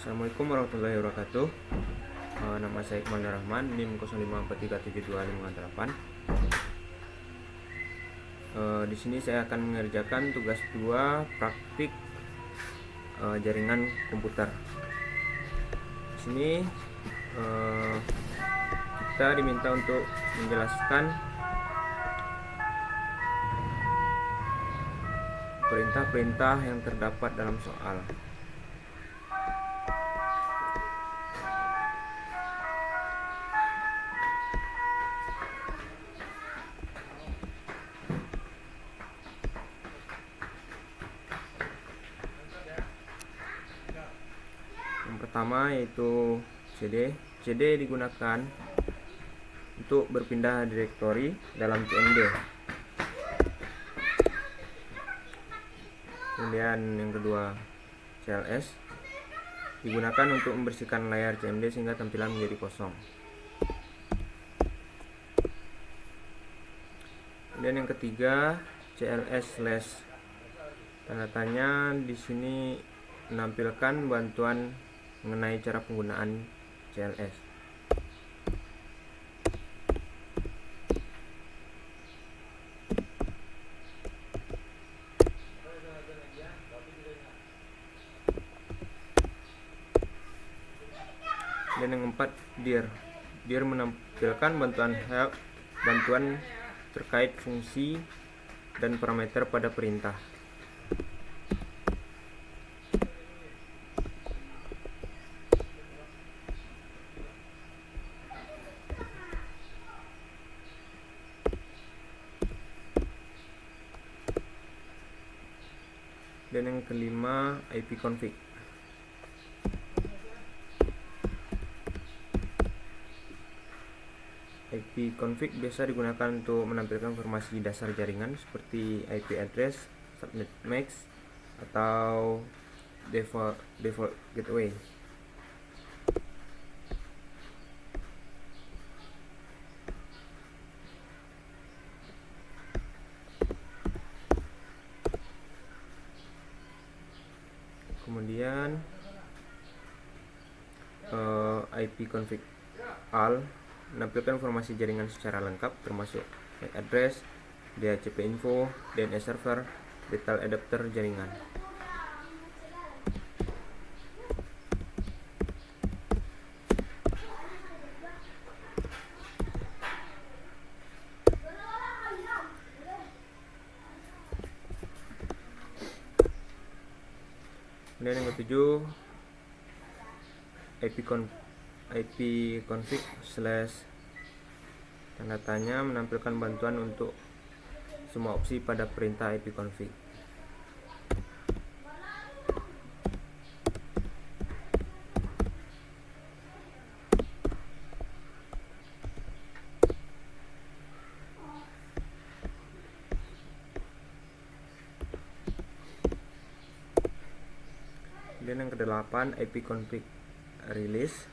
Assalamualaikum warahmatullahi wabarakatuh. Nama saya Iqbal Rahman, NIM 05437258. Di sini saya akan mengerjakan tugas 2 praktik jaringan komputer. Di sini kita diminta untuk menjelaskan perintah-perintah yang terdapat dalam soal. Yang pertama yaitu CD. CD digunakan untuk berpindah direktori dalam CMD. Kemudian yang kedua, CLS digunakan untuk membersihkan layar CMD sehingga tampilan menjadi kosong. Kemudian yang ketiga, CLS/. Tanda tanya di sini menampilkan bantuan mengenai cara penggunaan CLS. Dan yang keempat, dir. Dir menampilkan bantuan terkait fungsi dan parameter pada perintah. Dan yang kelima, ipconfig. ipconfig biasa digunakan untuk menampilkan informasi dasar jaringan seperti IP address, subnet max, atau default gateway. Kemudian ipconfig all menampilkan informasi jaringan secara lengkap termasuk MAC address, DHCP info, DNS server, detail adapter jaringan. Kemudian yang ketujuh, ipconfig/. Tanda tanya menampilkan bantuan untuk semua opsi pada perintah ipconfig. Kemudian yang kedelapan, ipconfig release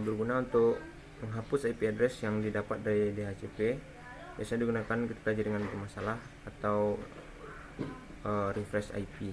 berguna untuk menghapus IP address yang didapat dari DHCP. Biasanya digunakan ketika jaringan bermasalah atau refresh IP.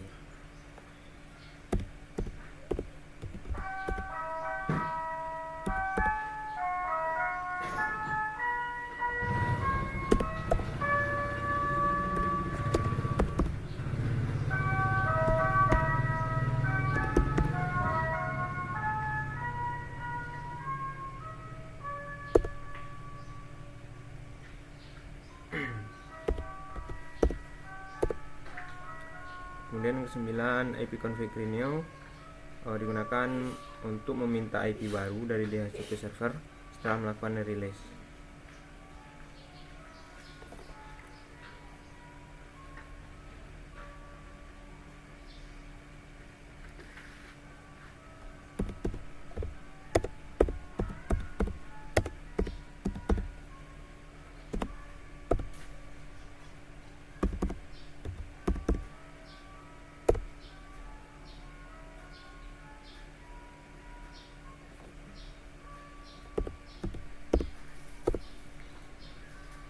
Kemudian yang ke-9, ipconfig renew digunakan untuk meminta IP baru dari DHCP server setelah melakukan release.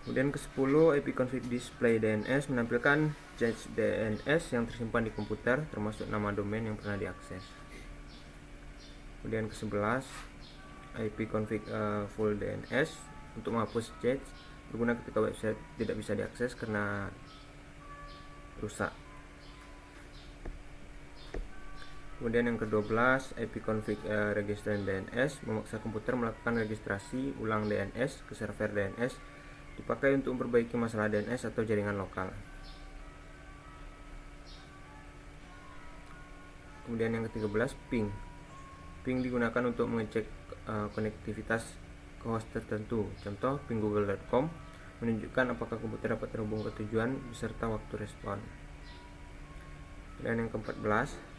Kemudian ke-10, ipconfig display DNS menampilkan cache DNS yang tersimpan di komputer termasuk nama domain yang pernah diakses. Kemudian ke-11 ipconfig full DNS untuk menghapus cache berguna ketika website tidak bisa diakses karena rusak. Kemudian yang ke-12 ipconfig register DNS memaksa komputer melakukan registrasi ulang DNS ke server DNS, dipakai untuk memperbaiki masalah DNS atau jaringan lokal. Kemudian yang ke-13 ping. Ping digunakan untuk mengecek konektivitas ke host tertentu. Contoh ping google.com menunjukkan apakah komputer dapat terhubung ke tujuan beserta waktu respon. Dan yang ke-14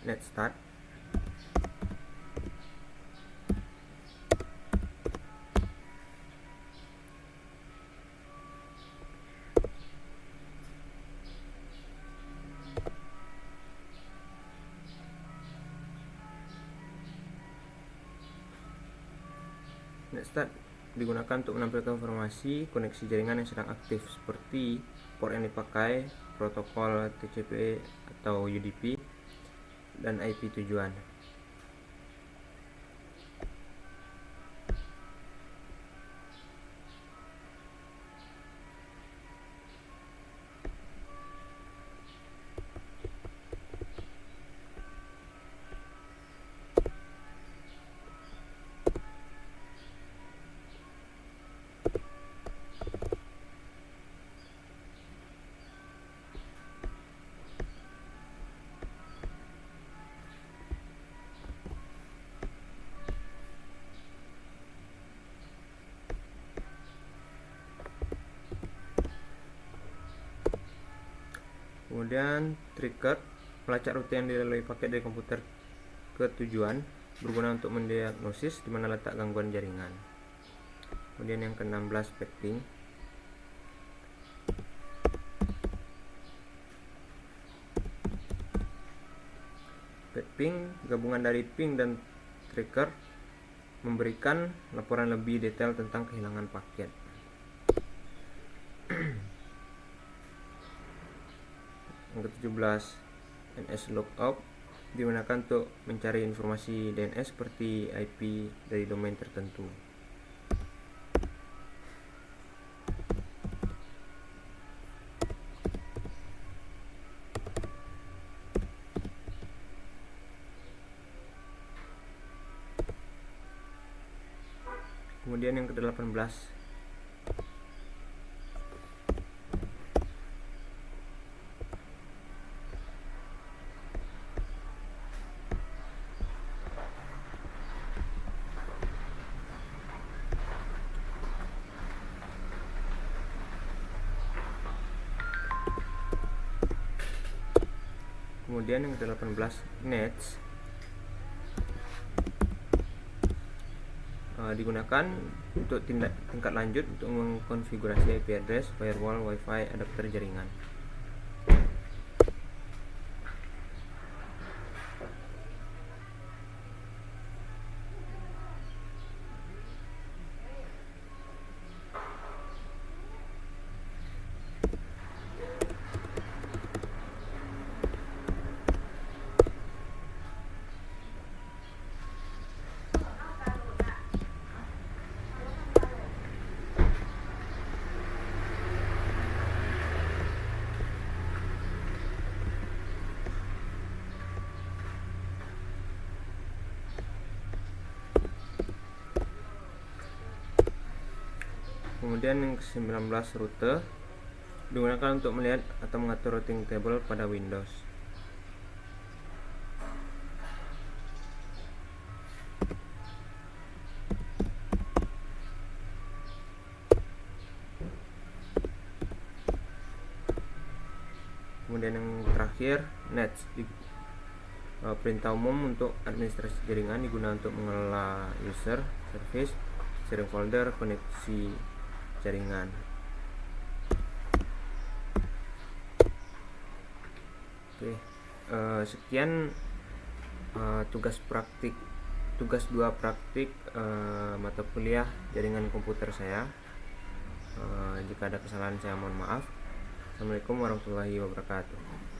netstart. Netstart digunakan untuk menampilkan informasi koneksi jaringan yang sedang aktif seperti port yang dipakai, protokol TCP atau UDP, dan IP tujuan. Kemudian trigger melacak rute yang dilalui paket dari komputer ke tujuan berguna untuk mendiagnosis di mana letak gangguan jaringan. Kemudian yang ke-16 ping. Ping gabungan dari ping dan trigger memberikan laporan lebih detail tentang kehilangan paket. Yang ke-17 NS lookup digunakan untuk mencari informasi DNS seperti IP dari domain tertentu. Kemudian yang ke-18 Kemudian yang ke-18 nets digunakan untuk tingkat lanjut untuk mengkonfigurasi IP address, firewall, wifi, adapter jaringan. Kemudian yang ke-19 rute digunakan untuk melihat atau mengatur routing table pada Windows. Kemudian yang terakhir nets, perintah umum untuk administrasi jaringan digunakan untuk mengelola user, service, sharing folder, koneksi jaringan. Oke, sekian tugas 2 praktik mata kuliah jaringan komputer saya. Jika ada kesalahan saya mohon maaf. Assalamualaikum warahmatullahi wabarakatuh.